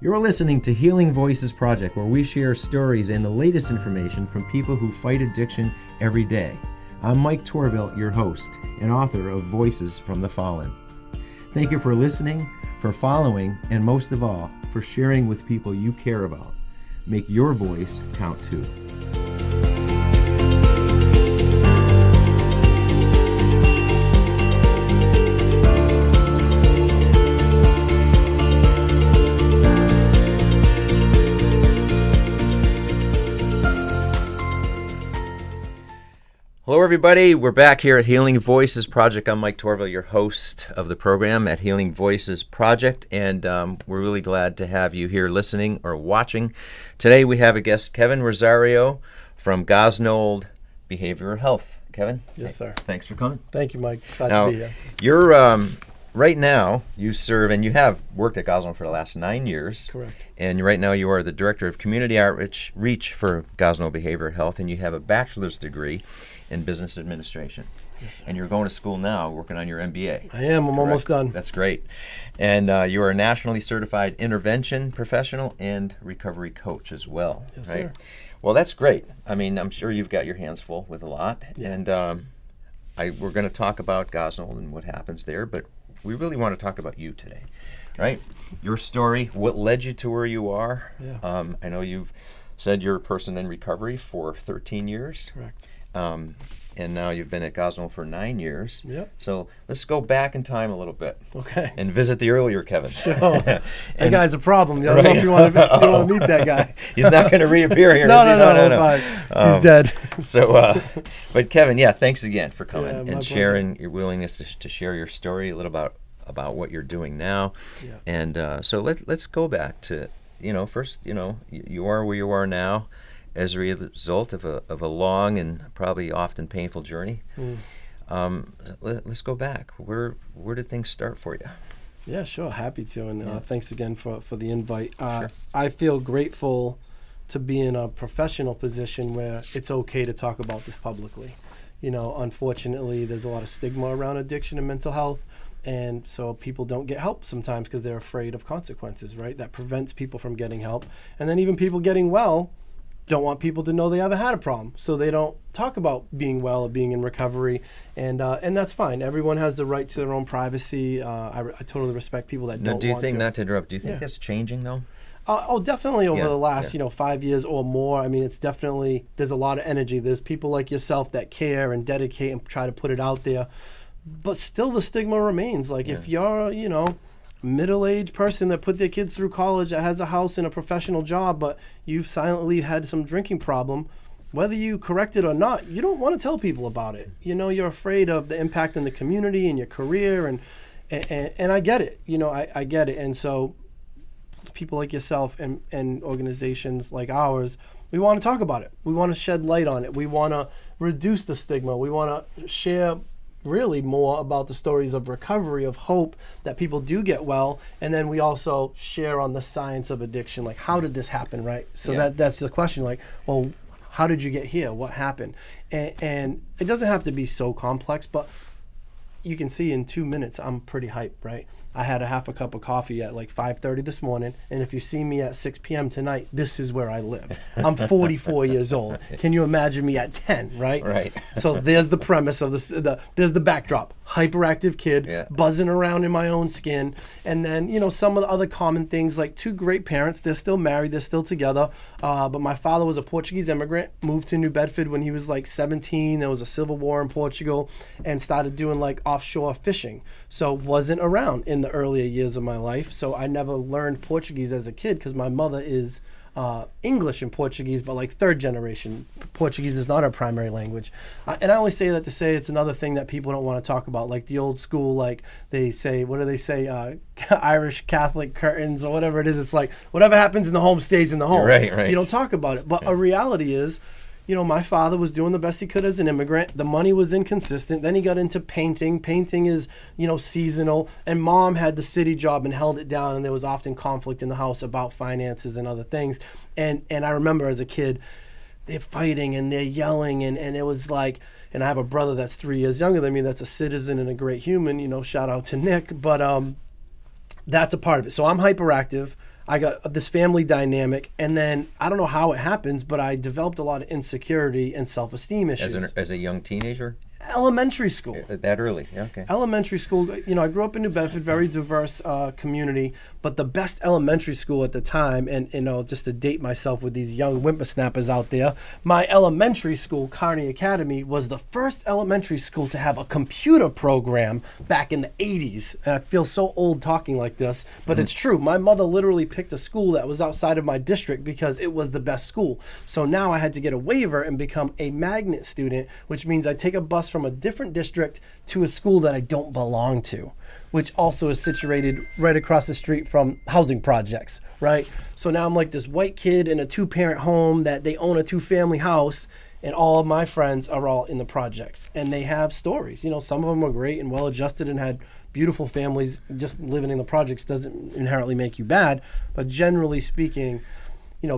You're listening to Healing Voices Project, where we share stories and the latest information from people who fight addiction every day. I'm Mike Torville, your host and author of Voices from the Fallen. Thank you for listening, for following, and most of all, for sharing with people you care about. Make your voice count too. Hello, everybody. We're back here at Healing Voices Project. I'm Mike Torville, your host of the program at Healing Voices Project, and we're really glad to have you here listening or watching. Today we have a guest, Kevin Rosario from Gosnold Behavioral Health. Kevin? Yes, sir. Thanks for coming. Thank you, Mike. Glad Now, to be here. You're, right now, you serve, and you have worked at Gosnold for the last 9 years. Correct. And right now you are the Director of Community Outreach for Gosnold Behavioral Health, and you have a bachelor's degree in business administration. Yes, sir. And you're going to school now working on your MBA. I am. I'm almost done. That's great. And you are a nationally certified intervention professional and recovery coach as well. Yes, right? sir. Well, that's great. I mean, I'm sure you've got your hands full with a lot. Yeah. And we're going to talk about Gosnold and what happens there, but we really want to talk about you today, right? Your story, what led you to where you are. Yeah. I know you've said you're a person in recovery for 13 years. Correct. And now you've been at Gosnold for 9 years. Yep. So let's go back in time a little bit. Okay. And visit the earlier Kevin. Oh, that guy's a problem. I don't know if you want to meet that guy. He's not going to reappear here. No. He's dead. So, but Kevin, yeah, thanks again for coming Yeah, and my sharing your willingness to share your story a little about what you're doing now. Yeah. And so let's go back to, first, you are where you are now as a result of a long and probably often painful journey. Let's go back. Where did things start for you? Yeah, sure. Happy to. And thanks again for the invite. Sure. I feel grateful to be in a professional position where it's okay to talk about this publicly. Unfortunately, there's a lot of stigma around addiction and mental health. And so people don't get help sometimes because they're afraid of consequences, right? That prevents people from getting help. And then even people getting well don't want people to know they haven't had a problem, so they don't talk about being well or being in recovery, and that's fine. Everyone has the right to their own privacy. I totally respect people that don't want to. Not to interrupt, do you think that's changing though? Definitely over the last 5 years or more. I mean, it's definitely, there's a lot of energy. There's people like yourself that care and dedicate and try to put it out there, but still the stigma remains. Like if you're, middle-aged person that put their kids through college, that has a house and a professional job, but you've silently had some drinking problem, whether you correct it or not, you don't want to tell people about it. You're afraid of the impact in the community and your career, and I get it. I get it. And so people like yourself and organizations like ours, we want to talk about it. We want to shed light on it. We want to reduce the stigma. We want to share really more about the stories of recovery, of hope, that people do get well, and then we also share on the science of addiction, like how did this happen, right? So that's the question, like, well, how did you get here? What happened? And it doesn't have to be so complex, but you can see in 2 minutes I'm pretty hyped, right? I had a half a cup of coffee at like 5:30 this morning, and if you see me at 6 p.m. tonight, this is where I live. I'm 44 years old. Can you imagine me at 10, right? Right. So there's the premise of there's the backdrop. Hyperactive kid, buzzing around in my own skin. And then, some of the other common things, like 2 great parents. They're still married. They're still together. But my father was a Portuguese immigrant, moved to New Bedford when he was like 17. There was a civil war in Portugal, and started doing like offshore fishing. So wasn't around in the earlier years of my life. So I never learned Portuguese as a kid because my mother is English and Portuguese, but like 3rd generation. Portuguese is not our primary language. And I only say that to say it's another thing that people don't want to talk about, like the old school, like they say, what do they say, Irish Catholic curtains or whatever it is. It's like whatever happens in the home stays in the home. Right. You don't talk about it. But a reality is, my father was doing the best he could as an immigrant. The money was inconsistent. Then he got into painting. Painting is, seasonal. And mom had the city job and held it down. And there was often conflict in the house about finances and other things. And I remember as a kid, they're fighting and they're yelling. And it was like, and I have a brother that's 3 years younger than me that's a citizen and a great human. Shout out to Nick. But that's a part of it. So I'm hyperactive. I got this family dynamic, and then I don't know how it happens, but I developed a lot of insecurity and self-esteem issues. As a young teenager? Elementary school. That early, yeah, okay. Elementary school, I grew up in New Bedford, very diverse community, but the best elementary school at the time, and just to date myself with these young whippersnappers out there, my elementary school, Kearney Academy, was the first elementary school to have a computer program back in the 80s. And I feel so old talking like this, but it's true. My mother literally picked a school that was outside of my district because it was the best school. So now I had to get a waiver and become a magnet student, which means I take a bus from a different district to a school that I don't belong to, which also is situated right across the street from housing projects, right? So now I'm like this white kid in a 2-parent home that they own a 2-family house, and all of my friends are all in the projects, and they have stories. Some of them are great and well-adjusted and had beautiful families. Just living in the projects doesn't inherently make you bad, but generally speaking,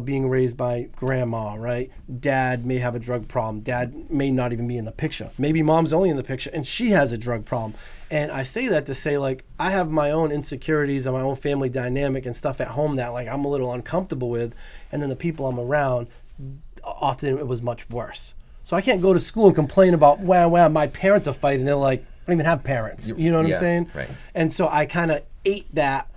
being raised by grandma, right? Dad may have a drug problem. Dad may not even be in the picture. Maybe mom's only in the picture and she has a drug problem. And I say that to say, like, I have my own insecurities and my own family dynamic and stuff at home that, like, I'm a little uncomfortable with. And then the people I'm around, often it was much worse. So I can't go to school and complain about, wow, my parents are fighting. They're like, I don't even have parents. You know what I'm saying? Right. And so I kind of ate that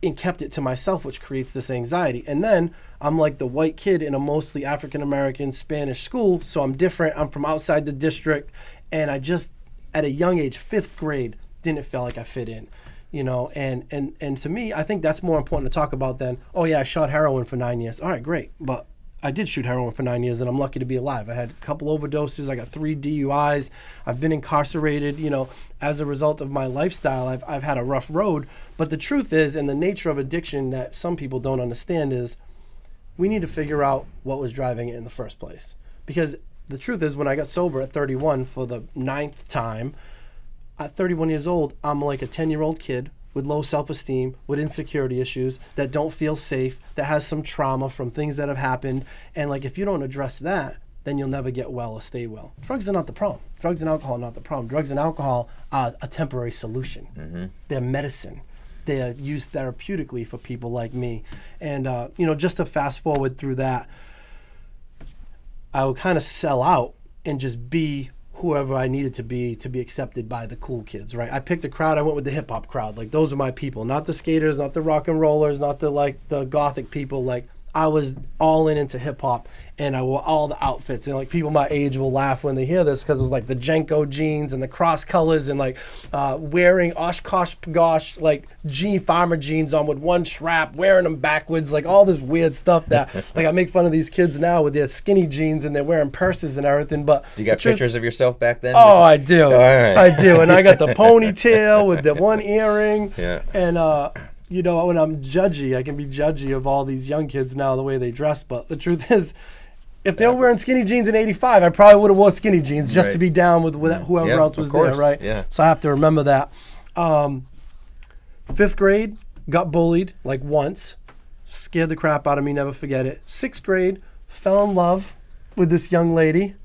and kept it to myself, which creates this anxiety. And then I'm like the white kid in a mostly African-American Spanish school, so I'm different. I'm from outside the district, and I just, at a young age, 5th grade, didn't feel like I fit in, and to me, I think that's more important to talk about than, oh yeah, I shot heroin for 9 years. All right, great, but I did shoot heroin for 9 years, and I'm lucky to be alive. I had a couple overdoses. I got 3 DUIs. I've been incarcerated, as a result of my lifestyle. I've had a rough road, but the truth is, and the nature of addiction that some people don't understand is, we need to figure out what was driving it in the first place. Because the truth is, when I got sober at 31 for the 9th time, at 31 years old, I'm like a 10-year-old kid with low self-esteem, with insecurity issues, that don't feel safe, that has some trauma from things that have happened. And like, if you don't address that, then you'll never get well or stay well. Drugs are not the problem. Drugs and alcohol are not the problem. Drugs and alcohol are a temporary solution. Mm-hmm. They're medicine. They're used therapeutically for people like me. And, just to fast forward through that, I would kind of sell out and just be whoever I needed to be accepted by the cool kids, right? I picked a crowd. I went with the hip hop crowd. Like, those are my people, not the skaters, not the rock and rollers, not the gothic people. Like, I was all into hip hop, and I wore all the outfits. And like, people my age will laugh when they hear this, because it was like the Jenko jeans and the cross colors, and like wearing Oshkosh gosh like farmer jeans on with one strap, wearing them backwards, like all this weird stuff that like I make fun of these kids now with their skinny jeans and they're wearing purses and everything. But do you got pictures of yourself back then? Oh, I do. All right. I do, and I got the ponytail with the one earring. Yeah. And when I'm judgy, I can be judgy of all these young kids now, the way they dress. But the truth is, if they were wearing skinny jeans in '85, I probably would have worn skinny jeans just to be down with whoever else was there, right? Yeah. So I have to remember that. 5th grade, got bullied like once, scared the crap out of me, never forget it. 6th grade, fell in love with this young lady,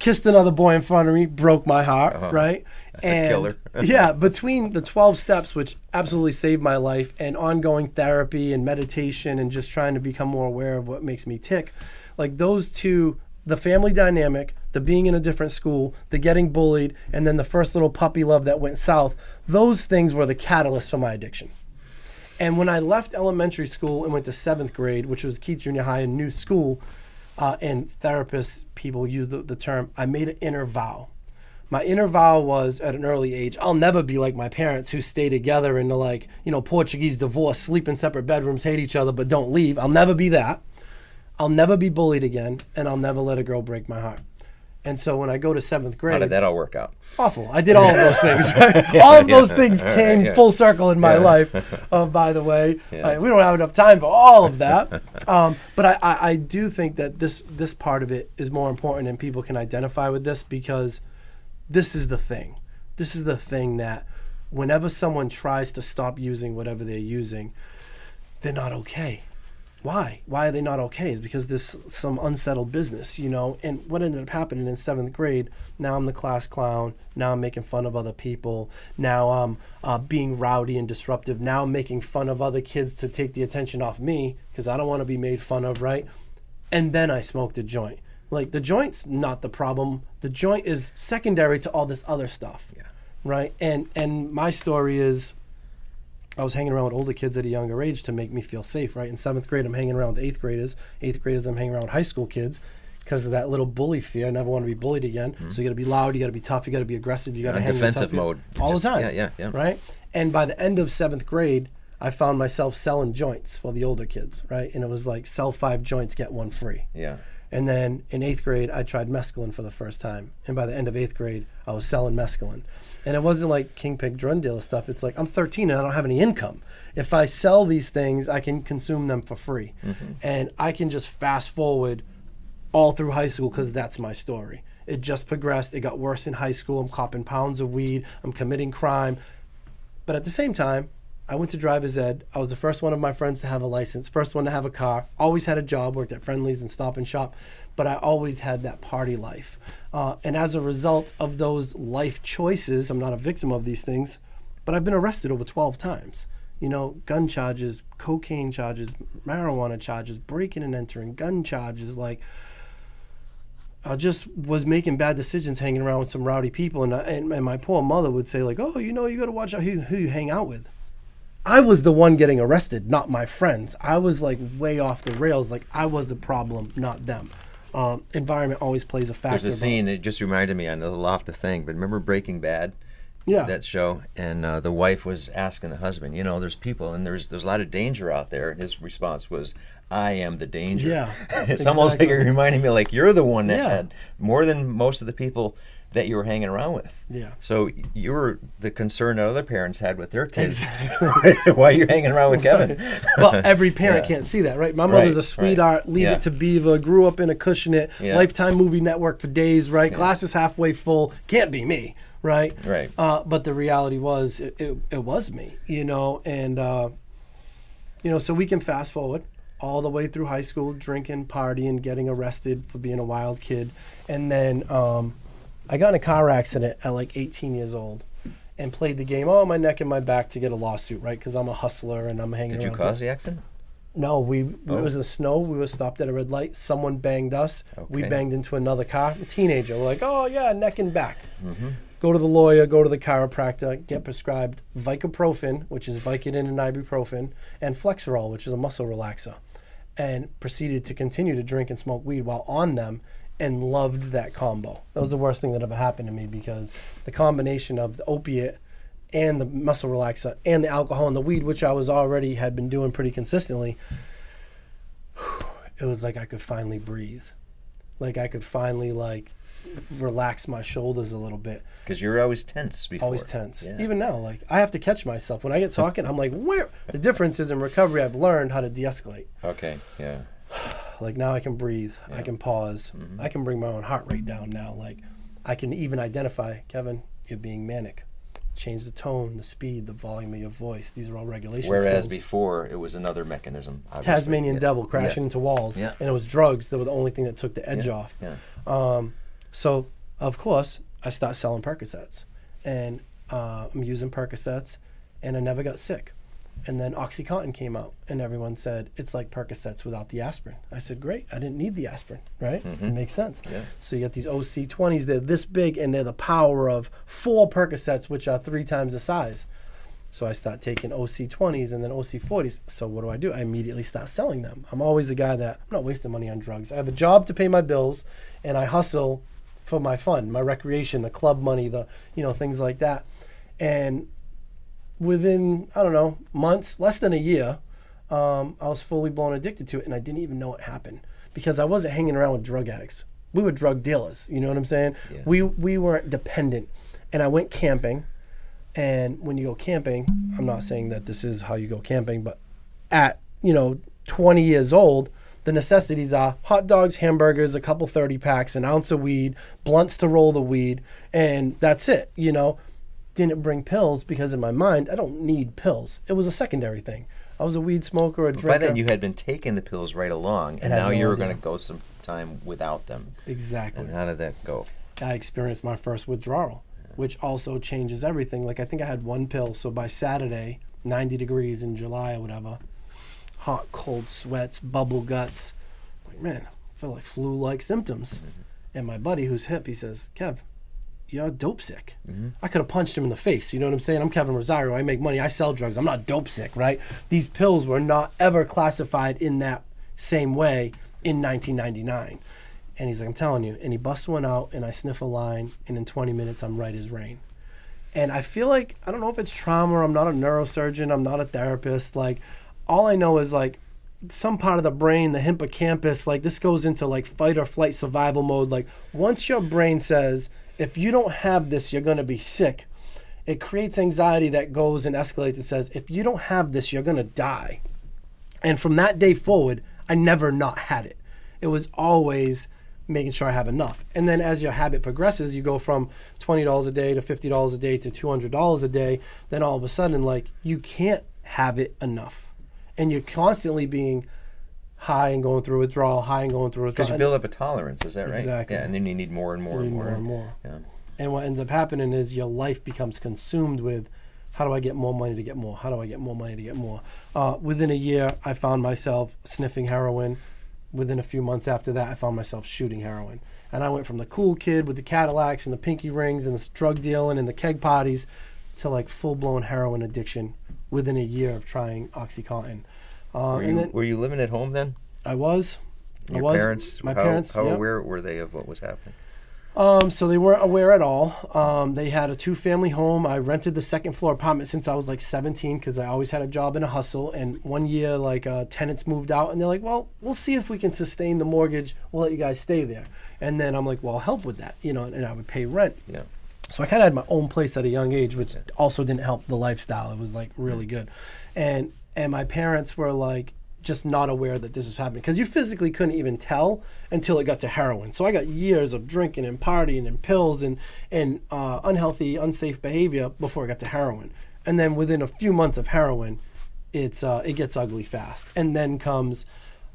kissed another boy in front of me, broke my heart, right? That's a killer. Yeah, between the 12 steps, which absolutely saved my life, and ongoing therapy and meditation and just trying to become more aware of what makes me tick, like those two, the family dynamic, the being in a different school, the getting bullied, and then the first little puppy love that went south, those things were the catalyst for my addiction. And when I left elementary school and went to 7th grade, which was Keith Junior High, a new school, and therapists, people use the term, I made an inner vow. My inner vow was, at an early age, I'll never be like my parents who stay together in the Portuguese divorce, sleep in separate bedrooms, hate each other, but don't leave. I'll never be that. I'll never be bullied again, and I'll never let a girl break my heart. And so when I go to 7th grade... How did that all work out? Awful. I did all of those things, right? All of those things came full circle in my life, by the way. Yeah. We don't have enough time for all of that. But I do think that this part of it is more important, and people can identify with this, because this is the thing. This is the thing that whenever someone tries to stop using whatever they're using, they're not okay. why are they not okay? Is because there's some unsettled business, you know. And what ended up happening in 7th grade, now I'm the class clown, now I'm making fun of other people, now I'm being rowdy and disruptive, now I'm making fun of other kids to take the attention off me because I don't want to be made fun of, right? And then I smoked a joint. Like, the joint's not the problem. The joint is secondary to all this other stuff, right? And my story is, I was hanging around with older kids at a younger age to make me feel safe, right? In 7th grade, I'm hanging around with 8th graders. 8th graders, I'm hanging around with high school kids because of that little bully fear. I never want to be bullied again. So you got to be loud, you got to be tough, you got to be aggressive, you got to hang defensive mode all the time. Yeah. Right? And by the end of 7th grade, I found myself selling joints for the older kids, right? And it was like, sell 5 joints, get 1 free. Yeah. And then in 8th grade, I tried mescaline for the first time. And by the end of 8th grade, I was selling mescaline. And it wasn't like kingpin drug dealer stuff. It's like, I'm 13 and I don't have any income. If I sell these things, I can consume them for free. And I can just fast forward all through high school because that's my story. It just progressed. It got worse in high school. I'm copping pounds of weed. I'm committing crime. But at the same time, I went to driver's ed. I was the first one of my friends to have a license, first one to have a car, always had a job, worked at Friendly's and Stop and Shop, but I always had that party life. And as a result of those life choices, I'm not a victim of these things, but I've been arrested over 12 times. You know, gun charges, cocaine charges, marijuana charges, breaking and entering, gun charges. Like, I just was making bad decisions hanging around with some rowdy people. And my poor mother would say, like, oh, you know, you got to watch out who you hang out with. I was the one getting arrested, not my friends. I was like way off the rails. Like, I was the problem, not them. Environment always plays a factor. There's a scene, it just reminded me, on the off the thing, but remember Breaking Bad? Yeah. That show, and the wife was asking the husband, you know, there's people and there's a lot of danger out there, and his response was, I am the danger. Yeah. It's almost like it reminded me, like, you're the one that Yeah. had more than most of the people that you were hanging around with. Yeah. So you were the concern that other parents had with their kids. Exactly. Why you're hanging around with Kevin. But every parent can't see that, right? My mother's a sweetheart, Leave It to Beaver, grew up in a Cushionette, Lifetime Movie Network for days, right? Glasses halfway full, can't be me, right? Right. But the reality was, it was me, you know, and, you know, so we can fast forward all the way through high school, drinking, partying, getting arrested for being a wild kid. And then I got in a car accident at like 18 years old and played the game, my neck and my back to get a lawsuit, right? Because I'm a hustler and I'm hanging around. Did you cause the accident? No, it was in the snow. We were stopped at a red light. Someone banged us. Okay. We banged into another car. A teenager. We're like, oh, yeah, neck and back. Mm-hmm. Go to the lawyer, go to the chiropractor, get prescribed Vicoprofen, which is Vicodin and ibuprofen, and Flexerol, which is a muscle relaxer, and proceeded to continue to drink and smoke weed while on them, and loved that combo. That was the worst thing that ever happened to me, because the combination of the opiate and the muscle relaxer and the alcohol and the weed, which I had been doing pretty consistently, it was like I could finally breathe. Like I could finally relax my shoulders a little bit. Because you were always tense before. Always tense. Yeah. Even now, like, I have to catch myself. When I get talking, I'm like, where? The difference is in recovery, I've learned how to de-escalate. Okay, yeah. Like, now I can breathe. Yeah. I can pause. Mm-hmm. I can bring my own heart rate down now. Like, I can even identify, Kevin, you're being manic. Change the tone, the speed, the volume of your voice. These are all regulation Whereas skills. before, it was another mechanism. Obviously. Tasmanian devil crashing into walls. Yeah. And it was drugs that were the only thing that took the edge off. Yeah. So, of course, I started selling Percocets. And I'm using Percocets, and I never got sick. And then OxyContin came out, and everyone said, it's like Percocets without the aspirin. I said, great, I didn't need the aspirin, right? Mm-hmm. It makes sense. Yeah. So you got these OC20s, they're this big, and they're the power of 4 Percocets, which are 3 times the size. So I start taking OC20s and then OC40s. So what do? I immediately start selling them. I'm always a guy that, I'm not wasting money on drugs. I have a job to pay my bills, and I hustle for my fun, my recreation, the club money, things like that. And within, I don't know, months, less than a year, I was fully blown addicted to it, and I didn't even know it happened because I wasn't hanging around with drug addicts. We were drug dealers, you know what I'm saying? Yeah. We weren't dependent. And I went camping, and when you go camping, I'm not saying that this is how you go camping, but at, 20 years old, the necessities are hot dogs, hamburgers, a couple 30 packs, an ounce of weed, blunts to roll the weed, and that's it, Didn't bring pills because in my mind, I don't need pills. It was a secondary thing. I was a weed smoker, a drinker. By then you had been taking the pills right along, and now you were going to go some time without them. Exactly. And how did that go? I experienced my first withdrawal, which also changes everything. Like, I think I had one pill, so by Saturday, 90 degrees in July or whatever, hot, cold sweats, bubble guts. Like, man, I feel like flu-like symptoms. Mm-hmm. And my buddy, who's hip, he says, Kev, you're dope sick. Mm-hmm. I could have punched him in the face. You know what I'm saying? I'm Kevin Rosario. I make money. I sell drugs. I'm not dope sick, right? These pills were not ever classified in that same way in 1999. And he's like, I'm telling you. And he busts one out, and I sniff a line, and in 20 minutes, I'm right as rain. And I feel like, I don't know if it's trauma. I'm not a neurosurgeon. I'm not a therapist. Like, all I know is, like, some part of the brain, the hippocampus, like, this goes into, like, fight or flight survival mode. Like, once your brain says, if you don't have this, you're going to be sick, it creates anxiety that goes and escalates and says, if you don't have this, you're going to die. And from that day forward, I never not had it. It was always making sure I have enough. And then as your habit progresses, you go from $20 a day to $50 a day to $200 a day. Then all of a sudden, like, you can't have it enough. And you're constantly being high and going through withdrawal, high and going through withdrawal. Because you build up a tolerance, is that right? Exactly. Yeah, and then you need more and more and more. More and more. Yeah. And what ends up happening is your life becomes consumed with, how do I get more money to get more? How do I get more money to get more? Within a year, I found myself sniffing heroin. Within a few months after that, I found myself shooting heroin. And I went from the cool kid with the Cadillacs and the pinky rings and the drug dealing and the keg parties to, like, full-blown heroin addiction within a year of trying OxyContin. Were you living at home then? I was. Your parents? My parents. How yep. aware were they of what was happening? So they weren't aware at all. They had a 2-family home. I rented the second floor apartment since I was like 17 because I always had a job and a hustle. And one year, like, tenants moved out, and they're like, well, we'll see if we can sustain the mortgage. We'll let you guys stay there. And then I'm like, well, I'll help with that, you know, and I would pay rent. Yeah. So I kind of had my own place at a young age, which also didn't help the lifestyle. It was, like, really good. And my parents were, like, just not aware that this was happening because you physically couldn't even tell until it got to heroin. So I got years of drinking and partying and pills and unhealthy, unsafe behavior before I got to heroin. And then within a few months of heroin, it gets ugly fast. And then comes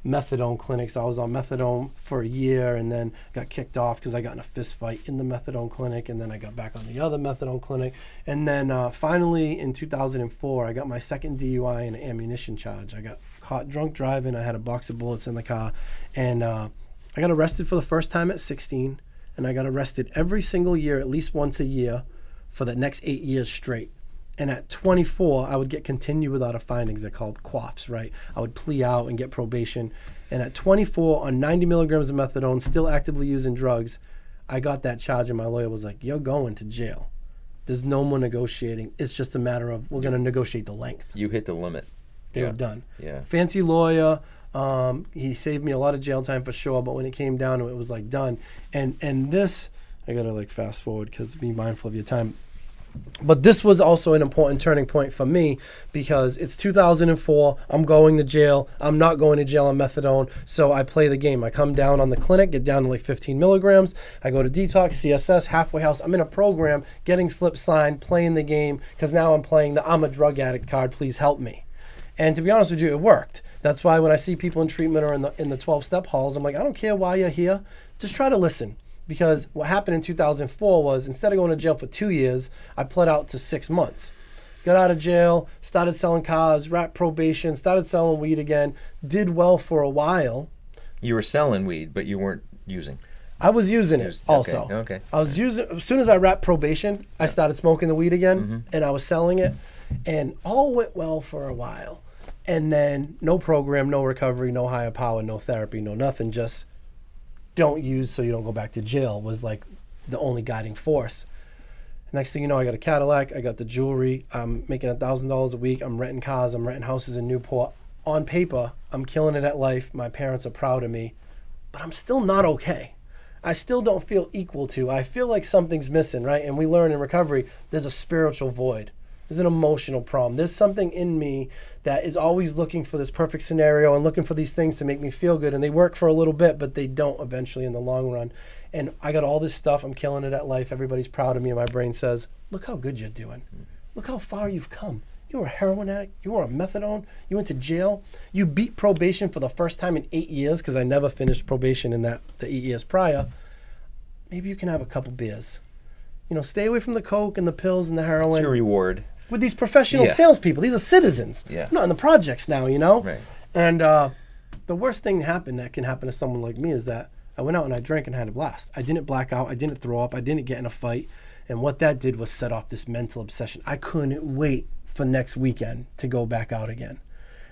methadone clinics. I was on methadone for a year and then got kicked off because I got in a fist fight in the methadone clinic, and then I got back on the other methadone clinic. And then finally in 2004, I got my second DUI and an ammunition charge. I got caught drunk driving. I had a box of bullets in the car, and I got arrested for the first time at 16, and I got arrested every single year, at least once a year, for the next 8 years straight. And at 24, I would get continued without a findings. They're called QUAFs, right? I would plea out and get probation. And at 24, on 90 milligrams of methadone, still actively using drugs, I got that charge, and my lawyer was like, you're going to jail. There's no more negotiating. It's just a matter of, we're going to negotiate the length. You hit the limit. They were done. Yeah. Fancy lawyer. He saved me a lot of jail time for sure, but when it came down to it, it was like done. And this, I got to, like, fast forward because be mindful of your time. But this was also an important turning point for me because it's 2004. I'm going to jail. I'm not going to jail on methadone. So I play the game. I come down on the clinic, get down to like 15 milligrams. I go to detox, CSS, halfway house. I'm in a program, getting slip signed, playing the game because now I'm playing the I'm a drug addict card. Please help me. And to be honest with you, it worked. That's why when I see people in treatment or in the 12-step halls, I'm like, I don't care why you're here. Just try to listen. Because what happened in 2004 was instead of going to jail for 2 years, I pled out to 6 months. Got out of jail, started selling cars, wrapped probation, started selling weed again, did well for a while. You were selling weed, but you weren't using. I was using it also. Okay. I was using, as soon as I wrapped probation, I started smoking the weed again, and I was selling it, and all went well for a while. And then no program, no recovery, no higher power, no therapy, no nothing, just don't use so you don't go back to jail was like the only guiding force. Next thing you know, I got a Cadillac, I got the jewelry, I'm making $1,000 a week, I'm renting cars, I'm renting houses in Newport. On paper, I'm killing it at life, my parents are proud of me, but I'm still not okay. I still don't feel equal to, I feel like something's missing, right? And we learn in recovery, there's a spiritual void. There's an emotional problem. There's something in me that is always looking for this perfect scenario and looking for these things to make me feel good. And they work for a little bit, but they don't eventually in the long run. And I got all this stuff. I'm killing it at life. Everybody's proud of me. And my brain says, look how good you're doing. Look how far you've come. You were a heroin addict. You were on methadone. You went to jail. You beat probation for the first time in 8 years, because I never finished probation in the 8 years prior. Maybe you can have a couple beers. You know, stay away from the coke and the pills and the heroin. It's your reward. With these professional salespeople. These are citizens. Yeah. I'm not in the projects now, you know? Right. And the worst thing that can happen to someone like me is that I went out and I drank and had a blast. I didn't black out. I didn't throw up. I didn't get in a fight. And what that did was set off this mental obsession. I couldn't wait for next weekend to go back out again.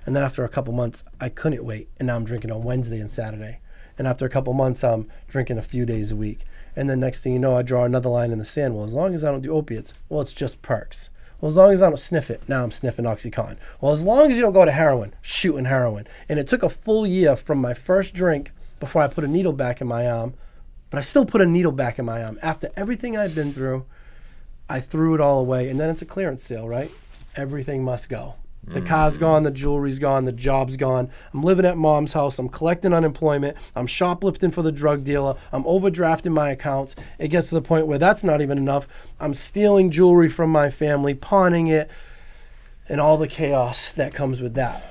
And then after a couple months, I couldn't wait. And now I'm drinking on Wednesday and Saturday. And after a couple months, I'm drinking a few days a week. And then next thing you know, I draw another line in the sand. Well, as long as I don't do opiates, well, it's just perks. Well, as long as I don't sniff it, now I'm sniffing OxyContin. Well, as long as you don't go to heroin, shooting heroin. And it took a full year from my first drink before I put a needle back in my arm. But I still put a needle back in my arm. After everything I've been through, I threw it all away. And then it's a clearance sale, right? Everything must go. The car's gone, the jewelry's gone, the job's gone. I'm living at mom's house. I'm collecting unemployment. I'm shoplifting for the drug dealer. I'm overdrafting my accounts. It gets to the point where that's not even enough. I'm stealing jewelry from my family, pawning it, and all the chaos that comes with that.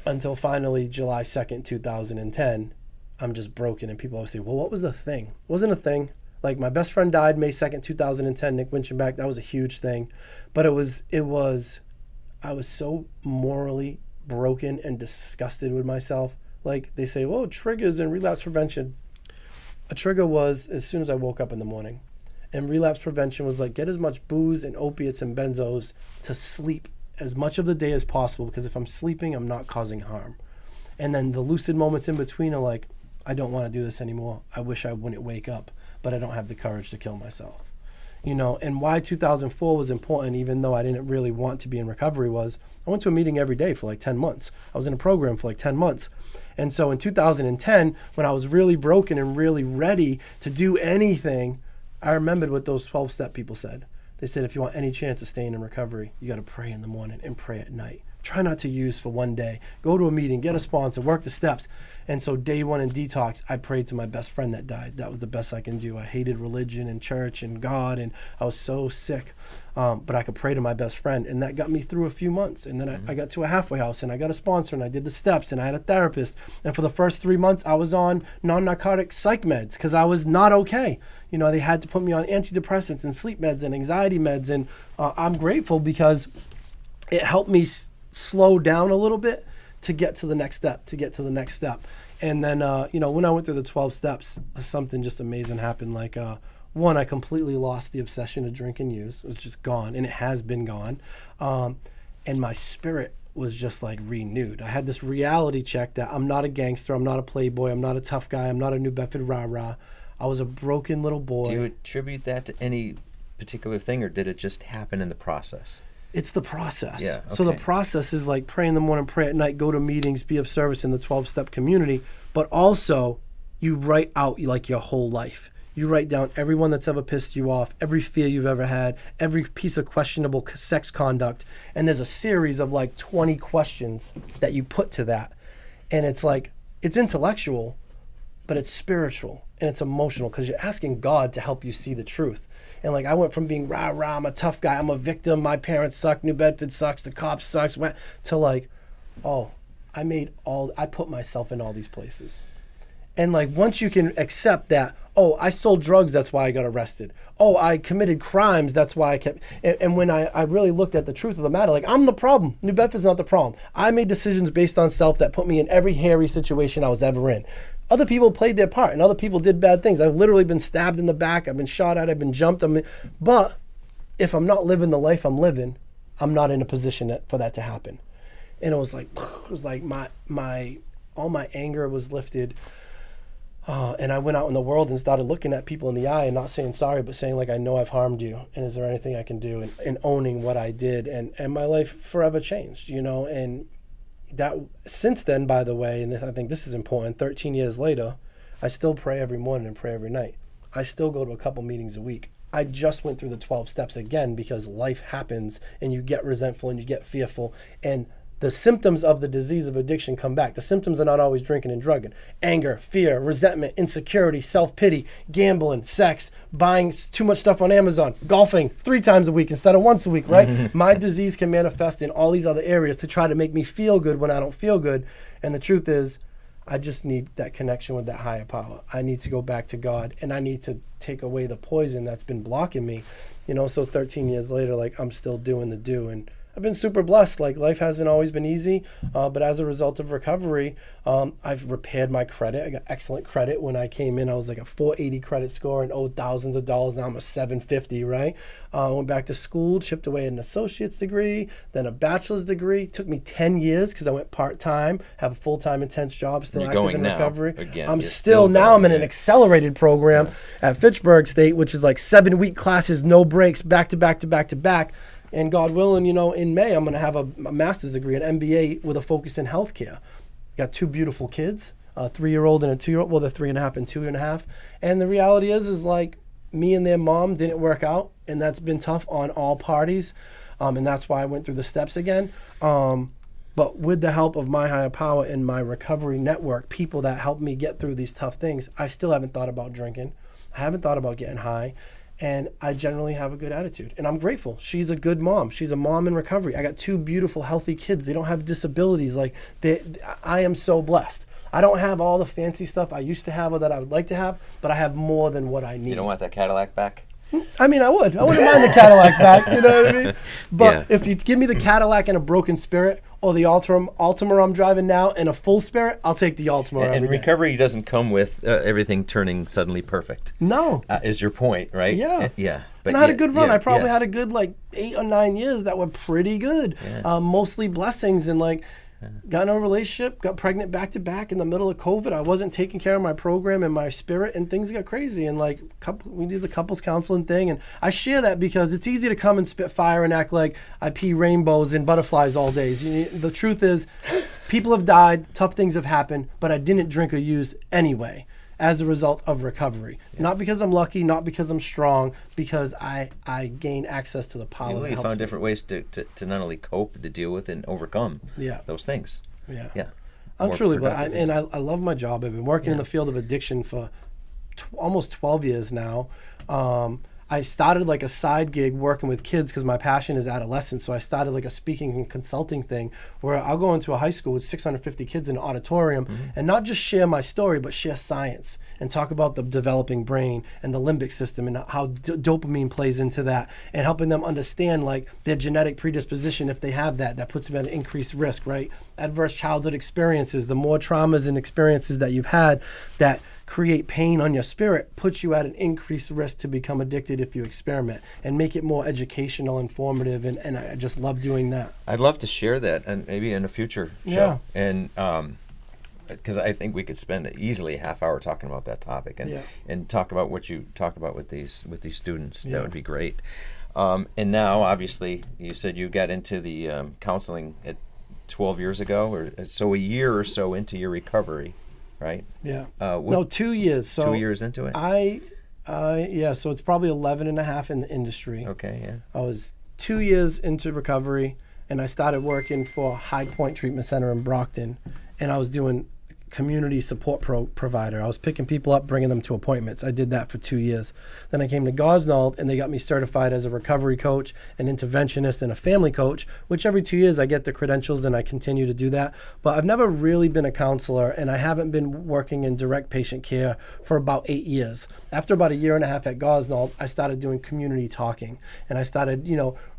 Until finally, July 2nd, 2010, I'm just broken. And people always say, well, what was the thing? It wasn't a thing. Like, my best friend died May 2nd, 2010, Nick Winchenbach. That was a huge thing. But I was so morally broken and disgusted with myself. Like, they say, well, triggers and relapse prevention. A trigger was as soon as I woke up in the morning. And relapse prevention was like, get as much booze and opiates and benzos to sleep as much of the day as possible, because if I'm sleeping, I'm not causing harm. And then the lucid moments in between are like, I don't want to do this anymore. I wish I wouldn't wake up, but I don't have the courage to kill myself. You know, and why 2004 was important, even though I didn't really want to be in recovery, was I went to a meeting every day for like 10 months. I was in a program for like 10 months. And so in 2010, when I was really broken and really ready to do anything, I remembered what those 12-step people said. They said, if you want any chance of staying in recovery, you got to pray in the morning and pray at night. Try not to use for one day. Go to a meeting, get a sponsor, work the steps. And so day one in detox, I prayed to my best friend that died. That was the best I can do. I hated religion and church and God, and I was so sick. But I could pray to my best friend, and that got me through a few months. And then I got to a halfway house, and I got a sponsor, and I did the steps, and I had a therapist. And for the first 3 months, I was on non-narcotic psych meds because I was not okay. You know, they had to put me on antidepressants and sleep meds and anxiety meds. And I'm grateful because it helped me slow down a little bit to get to the next step, And then, when I went through the 12 steps, something just amazing happened. Like, one, I completely lost the obsession of drink and use. It was just gone, and it has been gone. And my spirit was just like renewed. I had this reality check that I'm not a gangster, I'm not a playboy, I'm not a tough guy, I'm not a New Bedford rah-rah. I was a broken little boy. Do you attribute that to any particular thing, or did it just happen in the process? It's the process. Yeah, okay. So the process is like pray in the morning, pray at night, go to meetings, be of service in the 12-step community. But also, you write out like your whole life. You write down everyone that's ever pissed you off, every fear you've ever had, every piece of questionable sex conduct. And there's a series of like 20 questions that you put to that. And it's like, it's intellectual, but it's spiritual and it's emotional because you're asking God to help you see the truth. And like, I went from being rah-rah, I'm a tough guy, I'm a victim, my parents suck, New Bedford sucks, the cops sucks, to like, oh, I put myself in all these places. And like, once you can accept that, oh, I sold drugs, that's why I got arrested. Oh, I committed crimes, that's why I kept, and when I really looked at the truth of the matter, like, I'm the problem. New Bedford's not the problem. I made decisions based on self that put me in every hairy situation I was ever in. Other people played their part and other people did bad things. I've literally been stabbed in the back. I've been shot at. I've been jumped. But if I'm not living the life I'm living, I'm not in a position for that to happen. And it was like all my anger was lifted. And I went out in the world and started looking at people in the eye and not saying sorry, but saying like, I know I've harmed you. And is there anything I can do? And owning what I did. And my life forever changed, and that since then, by the way, and I think this is important, 13 years later, I still pray every morning and pray every night. I still go to a couple meetings a week. I just went through the 12 steps again because life happens and you get resentful and you get fearful. And the symptoms of the disease of addiction come back. The symptoms are not always drinking and drugging. Anger, fear, resentment, insecurity, self-pity, gambling, sex, buying too much stuff on Amazon, golfing 3 times a week instead of once a week, right? My disease can manifest in all these other areas to try to make me feel good when I don't feel good. And the truth is, I just need that connection with that higher power. I need to go back to God, and I need to take away the poison that's been blocking me. So 13 years later, like, I'm still doing the do, and I've been super blessed. Like, life hasn't always been easy, but as a result of recovery, I've repaired my credit. I got excellent credit. When I came in, I was like a 480 credit score and owed thousands of dollars. Now I'm a 750, right? Went back to school, chipped away an associate's degree, then a bachelor's degree. Took me 10 years because I went part-time, have a full-time intense job, still active in recovery. Again, I'm still now I'm in an accelerated program at Fitchburg State, which is like 7-week classes, no breaks, back to back to back to back. And God willing, in May, I'm going to have a master's degree, an MBA with a focus in healthcare. Got 2 beautiful kids, a 3-year-old and a 2-year-old. Well, they're 3.5 and 2.5. And the reality is like, me and their mom didn't work out, and that's been tough on all parties. And that's why I went through the steps again. But with the help of my higher power and my recovery network, people that helped me get through these tough things, I still haven't thought about drinking. I haven't thought about getting high. And I generally have a good attitude. And I'm grateful. She's a good mom. She's a mom in recovery. I got 2 beautiful, healthy kids. They don't have disabilities. Like, I am so blessed. I don't have all the fancy stuff I used to have or that I would like to have, but I have more than what I need. You don't want that Cadillac back? I mean, I wouldn't mind the Cadillac back, you know what I mean? But if you give me the Cadillac and a broken spirit, or the Altima I'm driving now and a full spirit, I'll take the Altima. And recovery doesn't come with everything turning suddenly perfect. No. Is your point, right? Yeah. Yeah. But and I had a good run. I probably had a good 8 or 9 years that were pretty good. Yeah. Mostly blessings, and got in a relationship, got pregnant back to back in the middle of COVID. I wasn't taking care of my program and my spirit, and things got crazy. And we did the couples counseling thing, and I share that because it's easy to come and spit fire and act like I pee rainbows and butterflies all days. The truth is, people have died, tough things have happened, but I didn't drink or use anyway as a result of recovery. Yeah. Not because I'm lucky, not because I'm strong, because I gain access to the power. You found different ways to not only cope, to deal with and overcome those things. Yeah. I'm truly blessed. I love my job. I've been working in the field of addiction for almost 12 years now. I started a side gig working with kids because my passion is adolescence. So I started a speaking and consulting thing where I'll go into a high school with 650 kids in an auditorium and not just share my story, but share science and talk about the developing brain and the limbic system and how dopamine plays into that, and helping them understand their genetic predisposition if they have that puts them at an increased risk, right? Adverse childhood experiences, the more traumas and experiences that you've had that create pain on your spirit puts you at an increased risk to become addicted if you experiment, and make it more educational, informative, and I just love doing that. I'd love to share that, and maybe in a future show. And because I think we could spend easily a half hour talking about that topic, and talk about what you talk about with these students. That would be great. And now, obviously, you said you got into the counseling at 12 years ago, or so a year or so into your recovery. Right? Yeah. No, 2 years. So 2 years into it? So it's probably 11 and a half in the industry. Okay, yeah. I was 2 years into recovery, and I started working for High Point Treatment Center in Brockton, and I was doing community support provider. I was picking people up, bringing them to appointments. I did that for 2 years. Then I came to Gosnold, and they got me certified as a recovery coach, an interventionist, and a family coach, which every 2 years I get the credentials, and I continue to do that. But I've never really been a counselor, and I haven't been working in direct patient care for about 8 years. After about a year and a half at Gosnold, I started doing community talking, and I started,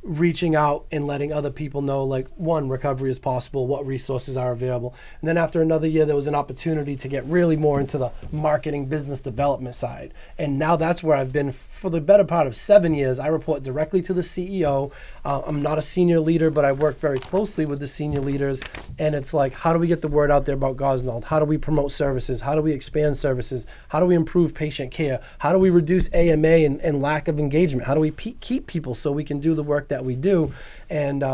reaching out and letting other people know, one, recovery is possible, what resources are available. And then after another year, there was an opportunity to get really more into the marketing business development side. And now that's where I've been for the better part of 7 years. I report directly to the CEO. I'm not a senior leader, but I work very closely with the senior leaders. And it's how do we get the word out there about Gosnold? How do we promote services? How do we expand services? How do we improve patient care? How do we reduce AMA and lack of engagement? How do we keep people so we can do the work that we do? And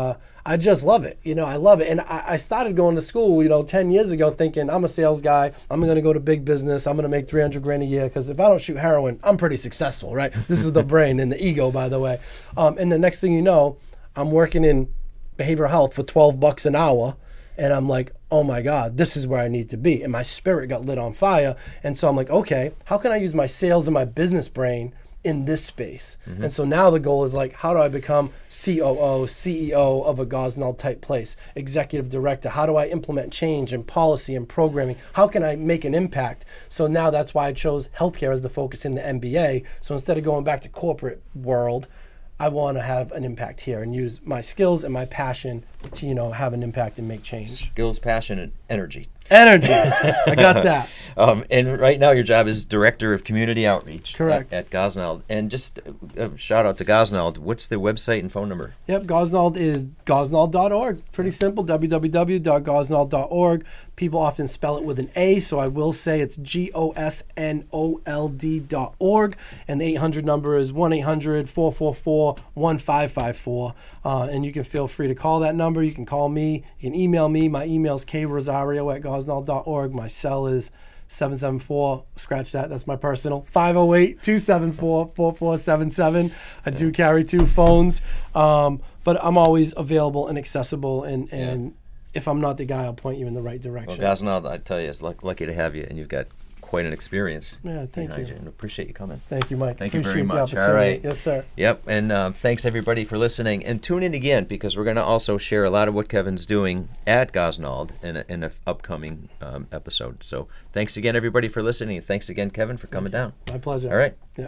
I just love it. I love it. And I started going to school, 10 years ago thinking I'm a sales guy. I'm going to go to big business. I'm going to make $300,000 a year because if I don't shoot heroin, I'm pretty successful, right? This is the brain and the ego, by the way. And the next thing you know, I'm working in behavioral health for $12 an hour. And I'm like, oh my God, this is where I need to be. And my spirit got lit on fire. And so I'm like, okay, how can I use my sales and my business brain in this space? Mm-hmm. And so now the goal is like, how do I become COO, CEO of a Gosnell type place, executive director? How do I implement change and policy and programming? How can I make an impact? So now that's why I chose healthcare as the focus in the MBA. So instead of going back to corporate world, I want to have an impact here and use my skills and my passion to, have an impact and make change. Skills, passion, and energy. Energy. I got that. And right now your job is Director of Community Outreach. Correct. At Gosnell. And just a shout out to Gosnell. What's their website and phone number? Yep, Gosnell is gosnell.org. Pretty simple, www.gosnell.org. People often spell it with an A, so I will say it's GOSNOLD.org. And the 800 number is 1-800-444-1554. And you can feel free to call that number. You can call me. You can email me. My email is krosario@gosnell.org. My cell is 774, scratch that, that's my personal, 508-274-4477. I do carry 2 phones, but I'm always available and accessible, and if I'm not the guy, I'll point you in the right direction. Well, Gosnell, I tell you, it's lucky to have you, and you've got quite an experience. Yeah, thank you. And appreciate you coming. Thank you, Mike. Thank you very much. All right. Yes, sir. Yep, and thanks everybody for listening. And tune in again, because we're going to also share a lot of what Kevin's doing at Gosnell in an upcoming episode. So thanks again, everybody, for listening. And thanks again, Kevin, for coming down. My pleasure. All right. Yeah.